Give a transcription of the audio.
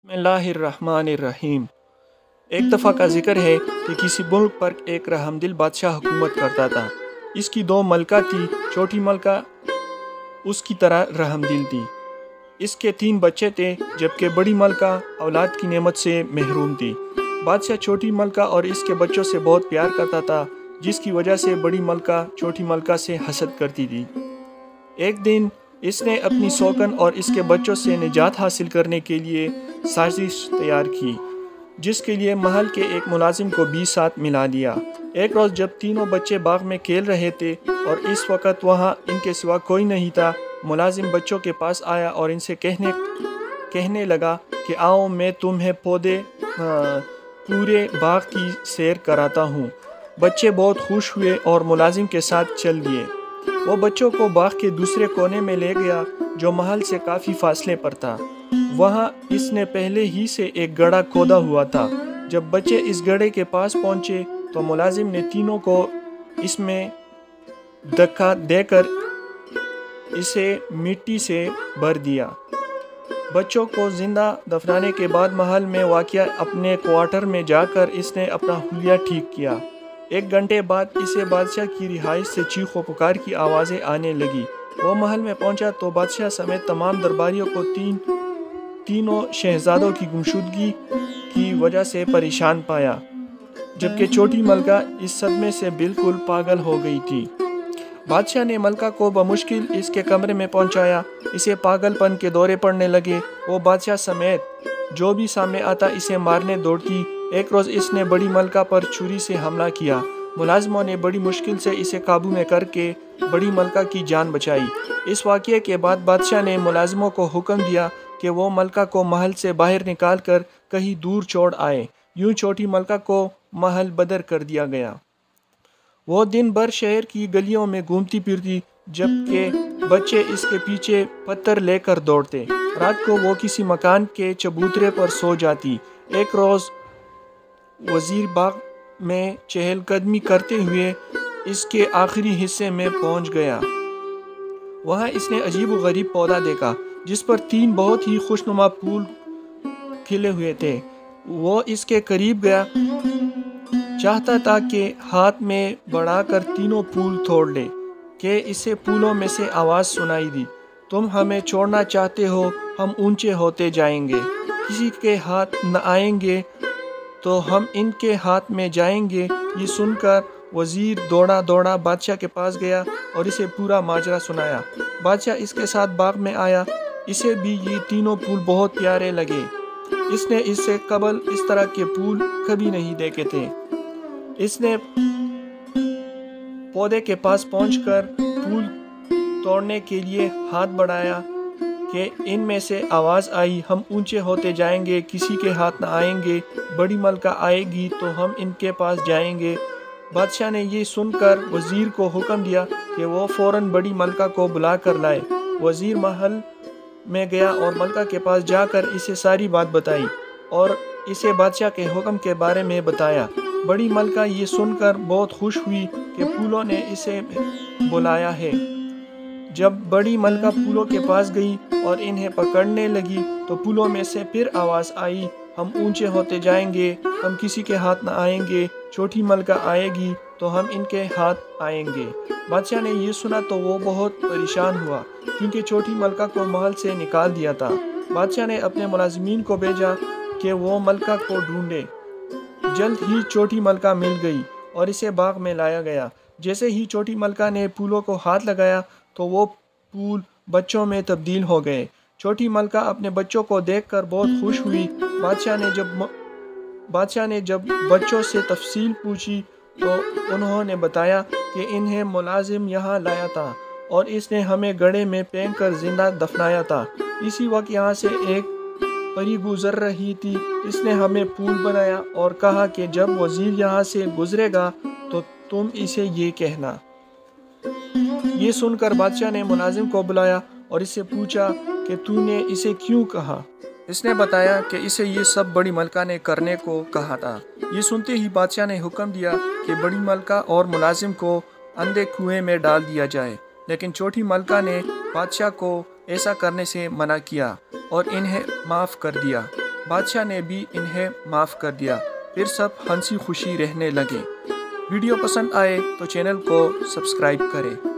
बिस्मिल्लाहिर्रहमानिर्रहीम। एक दफ़ा का जिक्र है कि किसी मुल्क पर एक रहमदिल बादशाह हुकूमत करता था। इसकी दो मलका थी। छोटी मलका उसकी तरह रहमदिल थी। इसके 3 बच्चे थे, जबकि बड़ी मलका औलाद की नेमत से महरूम थी। बादशाह छोटी मलका और इसके बच्चों से बहुत प्यार करता था, जिसकी वजह से बड़ी मलका छोटी मलका से हसद करती थी। एक दिन इसने अपनी सौकन और इसके बच्चों से निजात हासिल करने के लिए साजिश तैयार की, जिसके लिए महल के एक मुलाजिम को भी साथ मिला दिया। एक रोज़ जब तीनों बच्चे बाग में खेल रहे थे और इस वक्त वहाँ इनके सिवा कोई नहीं था, मुलाजिम बच्चों के पास आया और इनसे कहने लगा कि आओ मैं तुम्हें पूरे बाग की सैर कराता हूँ। बच्चे बहुत खुश हुए और मुलाजिम के साथ चल दिए। वो बच्चों को बाग के दूसरे कोने में ले गया, जो महल से काफ़ी फासले पर था। वहाँ इसने पहले ही से एक गड्ढा खोदा हुआ था। जब बच्चे इस गड्ढे के पास पहुँचे तो मुलाजिम ने तीनों को इसमें धक्का देकर इसे मिट्टी से भर दिया। बच्चों को जिंदा दफनाने के बाद महल में वाक़िया अपने क्वार्टर में जाकर इसने अपना हुलिया ठीक किया। 1 घंटे बाद इसे बादशाह की रिहाइश से चीखों पुकार की आवाज़ें आने लगी। वो महल में पहुंचा तो बादशाह समेत तमाम दरबारियों को तीनों शहजादों की गुमशुदगी की वजह से परेशान पाया, जबकि छोटी मलका इस सदमे से बिल्कुल पागल हो गई थी। बादशाह ने मलका को बमुश्किल इसके कमरे में पहुंचाया। इसे पागलपन के दौरे पड़ने लगे। वो बादशाह समेत जो भी सामने आता इसे मारने दौड़ती। एक रोज़ इसने बड़ी मलका पर छुरी से हमला किया। मुलाजिमों ने बड़ी मुश्किल से इसे काबू में करके बड़ी मलका की जान बचाई। इस वाक़ये के बाद बादशाह ने मुलाजिमों को हुक्म दिया कि वो मलका को महल से बाहर निकाल कर कहीं दूर छोड़ आए। यूं छोटी मलका को महल बदर कर दिया गया। वो दिन भर शहर की गलियों में घूमती फिरती, जबकि बच्चे इसके पीछे पत्थर लेकर दौड़ते। रात को वो किसी मकान के चबूतरे पर सो जाती। एक रोज़ वज़ीर बाग में चहलकदमी करते हुए इसके आखिरी हिस्से में पहुंच गया। वहां इसने अजीब व गरीब पौधा देखा, जिस पर 3 बहुत ही खुशनुमा फूल खिले हुए थे। वो इसके करीब गया, चाहता था कि हाथ में बढ़ाकर तीनों फूल तोड़ ले, कि इसे फूलों में से आवाज़ सुनाई दी, तुम हमें छोड़ना चाहते हो, हम ऊंचे होते जाएंगे, किसी के हाथ न आएंगे तो हम इनके हाथ में जाएंगे। ये सुनकर वज़ीर दौड़ा दौड़ा बादशाह के पास गया और इसे पूरा माजरा सुनाया। बादशाह इसके साथ बाग में आया। इसे भी ये तीनों फूल बहुत प्यारे लगे। इसने इससे कबल इस तरह के फूल कभी नहीं देखे थे। इसने पौधे के पास पहुंचकर फूल तोड़ने के लिए हाथ बढ़ाया कि इनमें से आवाज़ आई, हम ऊंचे होते जाएंगे, किसी के हाथ न आएंगे, बड़ी मलका आएगी तो हम इनके पास जाएंगे। बादशाह ने ये सुनकर वज़ीर को हुक्म दिया कि वो फ़ौरन बड़ी मलका को बुला कर लाए। वज़ीर महल में गया और मलका के पास जाकर इसे सारी बात बताई और इसे बादशाह के हुक्म के बारे में बताया। बड़ी मलका ये सुनकर बहुत खुश हुई कि फूलों ने इसे बुलाया है। जब बड़ी मलका फूलों के पास गई और इन्हें पकड़ने लगी तो फूलों में से फिर आवाज़ आई, हम ऊंचे होते जाएंगे, हम किसी के हाथ न आएंगे, छोटी मलका आएगी तो हम इनके हाथ आएंगे। बादशाह ने ये सुना तो वो बहुत परेशान हुआ, क्योंकि छोटी मलका को महल से निकाल दिया था। बादशाह ने अपने मुलाजिमीन को भेजा कि वो मलका को ढूंढे। जल्द ही छोटी मलका मिल गई और इसे बाग में लाया गया। जैसे ही छोटी मलका ने फूलों को हाथ लगाया तो वो फूल बच्चों में तब्दील हो गए। छोटी मलका अपने बच्चों को देखकर बहुत खुश हुई। बादशाह ने जब बच्चों से तफसील पूछी तो उन्होंने बताया कि इन्हें मुलाजिम यहाँ लाया था और इसने हमें गड्ढे में फेंक कर जिंदा दफनाया था। इसी वक्त यहाँ से एक परी गुजर रही थी। इसने हमें फूल बनाया और कहा कि जब वज़ीर यहाँ से गुजरेगा तो तुम इसे ये कहना। ये सुनकर बादशाह ने मुलाजिम को बुलाया और इससे पूछा कि तूने इसे क्यों कहा। इसने बताया कि इसे ये सब बड़ी मलका ने करने को कहा था। ये सुनते ही बादशाह ने हुक्म दिया कि बड़ी मलका और मुलाजिम को अंधे कुएं में डाल दिया जाए, लेकिन छोटी मलका ने बादशाह को ऐसा करने से मना किया और इन्हें माफ़ कर दिया। بادشاہ نے بھی انہیں معاف کر دیا۔ پھر سب ہنسی خوشی رہنے لگے۔ ویڈیو پسند آئے تو چینل کو سبسکرائب کریں۔